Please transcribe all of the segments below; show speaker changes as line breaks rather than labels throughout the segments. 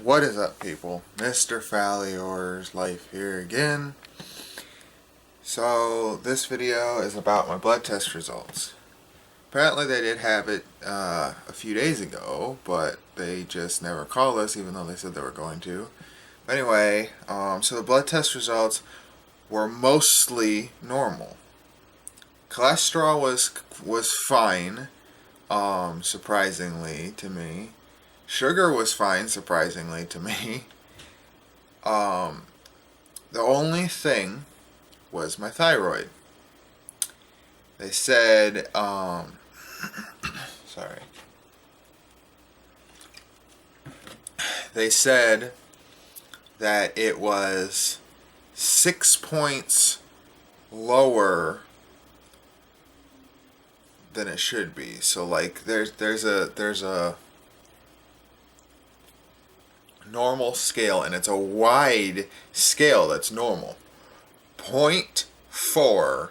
What is up, people? MrFalliorsLife here again. So, this video is about my blood test results. Apparently they did have it a few days ago, but they just never called us even though they said they were going to. But anyway, so the blood test results were mostly normal. Cholesterol was fine, surprisingly to me. Sugar was fine, surprisingly to me. The only thing was my thyroid. They said, sorry. They said that it was 6 points lower than it should be. So like there's a normal scale, and it's a wide scale that's normal. 0.4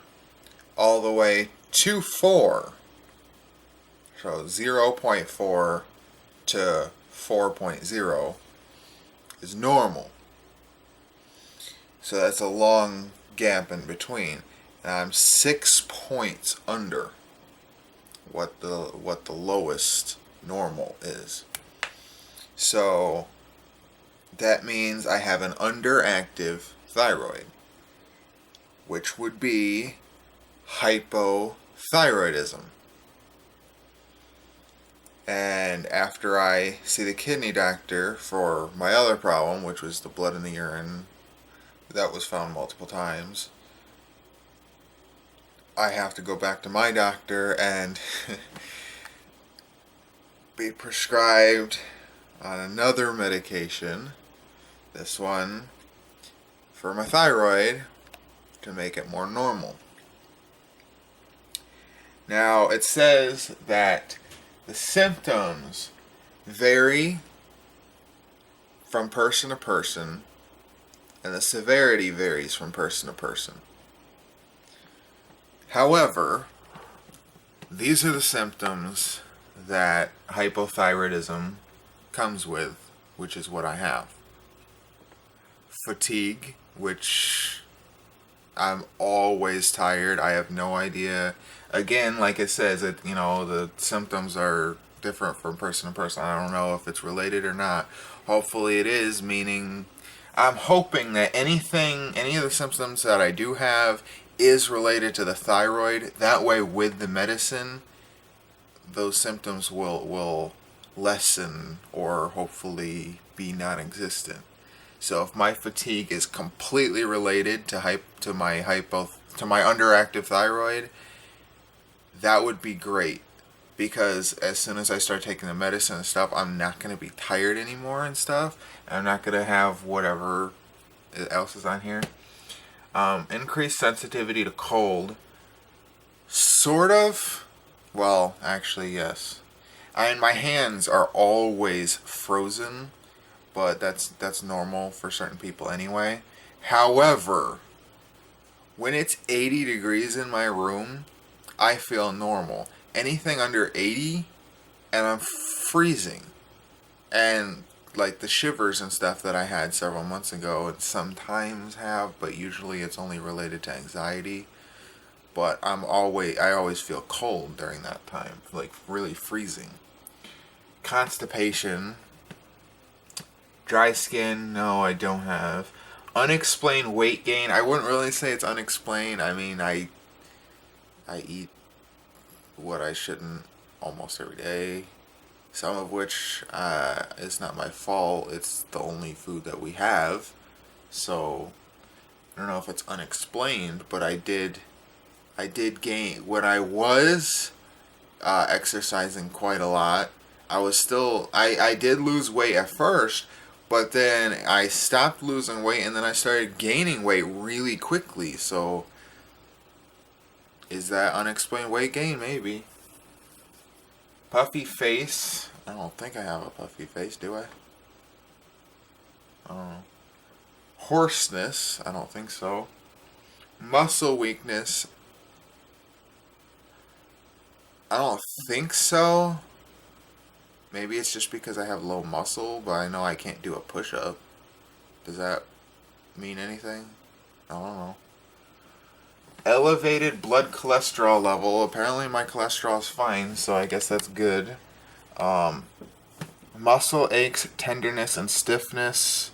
all the way to 4. So 0.4 to 4.0 is normal. So that's a long gap in between. And I'm 6 points under what the lowest normal is. So that means I have an underactive thyroid, which would be hypothyroidism. And after I see the kidney doctor for my other problem, which was the blood in the urine, that was found multiple times, I have to go back to my doctor and be prescribed on another medication, this one for my thyroid, to make it more normal. Now, it says that the symptoms vary from person to person, and the severity varies from person to person. However, these are the symptoms that hypothyroidism comes with, which is what I have. Fatigue, which I'm always tired. I have no idea. Again, like it says, the symptoms are different from person to person. I don't know if it's related or not. Hopefully it is, meaning I'm hoping that any of the symptoms that I do have is related to the thyroid. That way, with the medicine, those symptoms will lessen or hopefully be non-existent. So if my fatigue is completely related to my underactive thyroid, that would be great, because as soon as I start taking the medicine and stuff, I'm not going to be tired anymore and stuff. I'm not going to have whatever else is on here. Increased sensitivity to cold. Sort of. Well, actually, yes. My hands are always frozen, but that's normal for certain people anyway. However, when it's 80 degrees in my room, I feel normal. Anything under 80, and I'm freezing. And like the shivers and stuff that I had several months ago, and sometimes have, but usually it's only related to anxiety. But I always feel cold during that time, like really freezing. Constipation. Dry skin, no, I don't have. Unexplained weight gain, I wouldn't really say it's unexplained. I mean, I eat what I shouldn't almost every day. Some of which is not my fault. It's the only food that we have. So, I don't know if it's unexplained, but I did gain. When I was exercising quite a lot, I did lose weight at first, but then I stopped losing weight, and then I started gaining weight really quickly. So, is that unexplained weight gain? Maybe. Puffy face. I don't think I have a puffy face, do I? I don't know. Hoarseness. I don't think so. Muscle weakness. I don't think so. Maybe it's just because I have low muscle, but I know I can't do a push-up. Does that mean anything? I don't know. Elevated blood cholesterol level. Apparently my cholesterol is fine, so I guess that's good. Muscle aches, tenderness, and stiffness.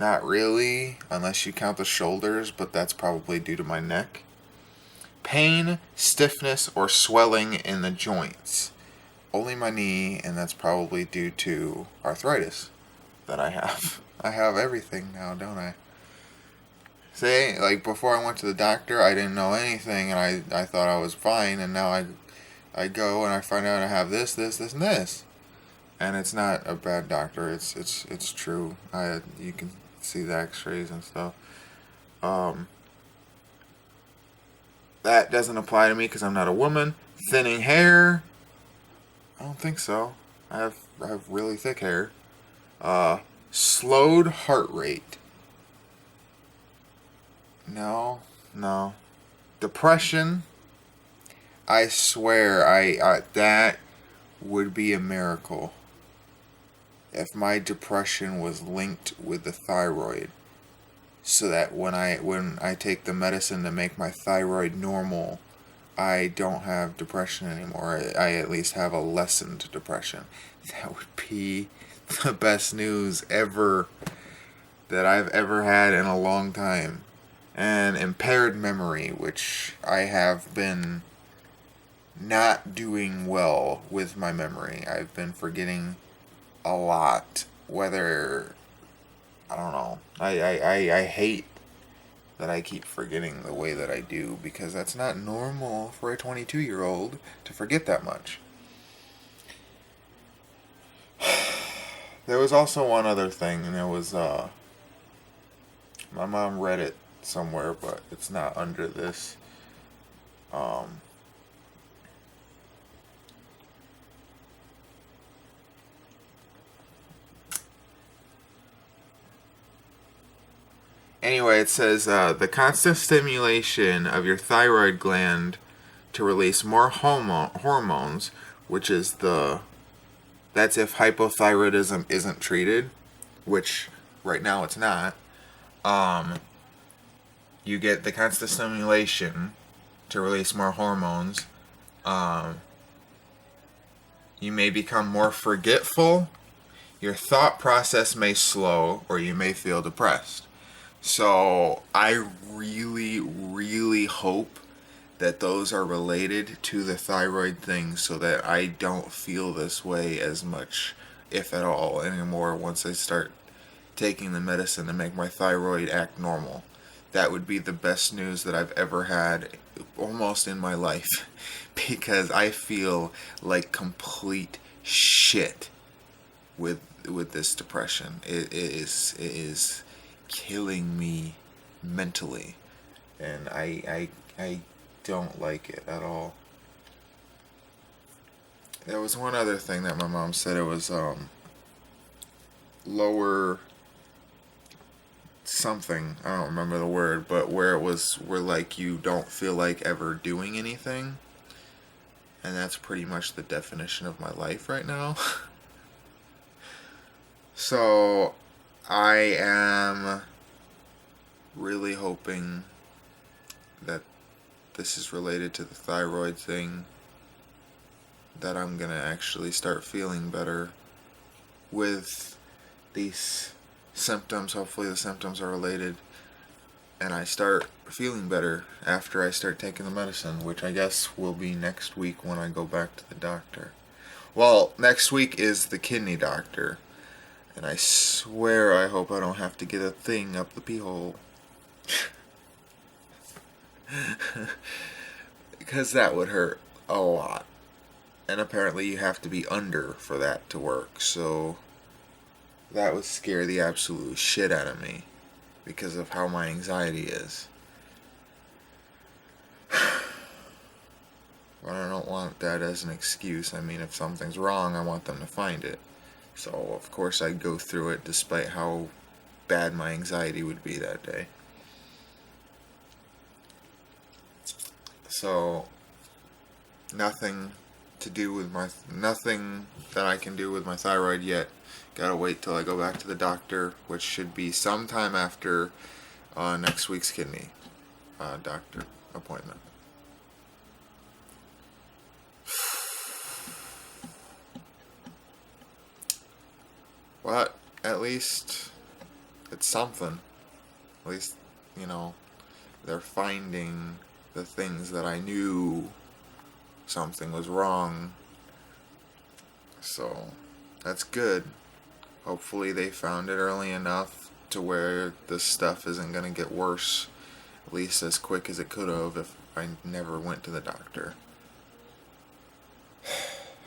Not really, unless you count the shoulders, but that's probably due to my neck. Pain, stiffness, or swelling in the joints. Only my knee, and that's probably due to arthritis that I have. I have everything now, don't I? Say, like before I went to the doctor, I didn't know anything, and I thought I was fine, and now I go and I find out I have this, and this. And it's not a bad doctor. It's true. You can see the X-rays and stuff. That doesn't apply to me because I'm not a woman. Thinning hair. I don't think so. I have really thick hair. Slowed heart rate. No. Depression. I swear, that would be a miracle if my depression was linked with the thyroid, so that when I take the medicine to make my thyroid normal, I don't have depression anymore. I at least have a lessened depression. That would be the best news ever that I've ever had in a long time. And impaired memory, which I have been not doing well with my memory. I've been forgetting a lot. Whether, I don't know. I hate that I keep forgetting the way that I do, because that's not normal for a 22-year-old to forget that much. There was also one other thing, and it was, my mom read it somewhere, but it's not under this. Anyway, it says the constant stimulation of your thyroid gland to release more hormones, which is that's if hypothyroidism isn't treated, which right now it's not. You get the constant stimulation to release more hormones. You may become more forgetful. Your thought process may slow, or you may feel depressed. So I really, really hope that those are related to the thyroid thing, so that I don't feel this way as much, if at all, anymore once I start taking the medicine to make my thyroid act normal. That would be the best news that I've ever had almost in my life, because I feel like complete shit with this depression. It is killing me mentally, and I don't like it at all. There was one other thing that my mom said. It was lower something, I don't remember the word, but where like you don't feel like ever doing anything, and that's pretty much the definition of my life right now. So I am really hoping that this is related to the thyroid thing, that I'm gonna actually start feeling better with these symptoms. Hopefully the symptoms are related, and I start feeling better after I start taking the medicine, which I guess will be next week when I go back to the doctor. Well, next week is the kidney doctor, and I swear I hope I don't have to get a thing up the pee hole. Because that would hurt a lot. And apparently you have to be under for that to work, so that would scare the absolute shit out of me because of how my anxiety is. But I don't want that as an excuse. I mean, if something's wrong, I want them to find it. So, of course, I'd go through it despite how bad my anxiety would be that day. So, nothing to do with nothing that I can do with my thyroid yet. Gotta wait till I go back to the doctor, which should be sometime after next week's kidney doctor appointment. But at least it's something. At least, you know, they're finding the things that I knew something was wrong. So that's good. Hopefully they found it early enough to where this stuff isn't going to get worse, at least as quick as it could have if I never went to the doctor.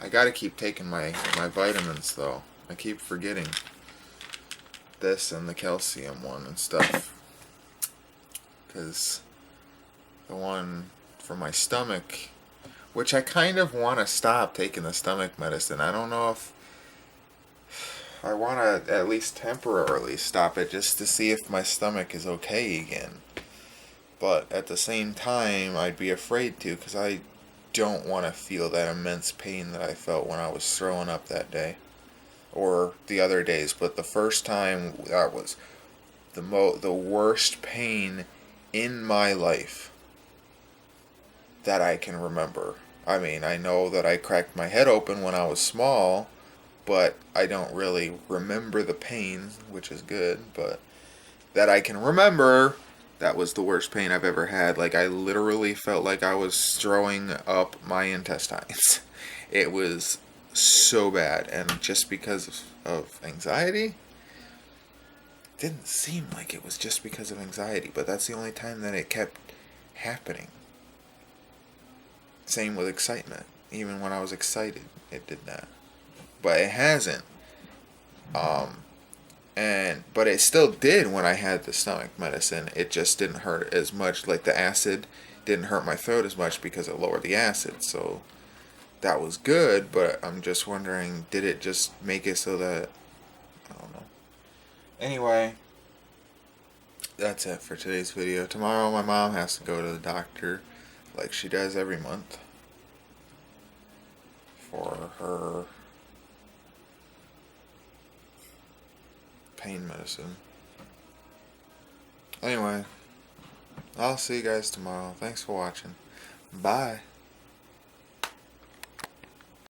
I gotta keep taking my vitamins though. I keep forgetting this and the calcium one and stuff. Because the one for my stomach, which I kind of want to stop taking the stomach medicine. I don't know if I want to at least temporarily stop it just to see if my stomach is okay again. But at the same time, I'd be afraid to because I don't want to feel that immense pain that I felt when I was throwing up that day. Or the other days. But the first time, that was the worst pain in my life that I can remember. I mean, I know that I cracked my head open when I was small, but I don't really remember the pain, which is good, but that I can remember, that was the worst pain I've ever had. Like, I literally felt like I was throwing up my intestines. It was so bad, and just because of anxiety, didn't seem like it was just because of anxiety, but that's the only time that it kept happening. Same with excitement. Even when I was excited, it did that. But it hasn't. But it still did when I had the stomach medicine. It just didn't hurt as much. Like the acid didn't hurt my throat as much because it lowered the acid. So that was good, but I'm just wondering, did it just make it so that, I don't know. Anyway, that's it for today's video. Tomorrow my mom has to go to the doctor like she does every month for her pain medicine. Anyway, I'll see you guys tomorrow. Thanks for watching. Bye.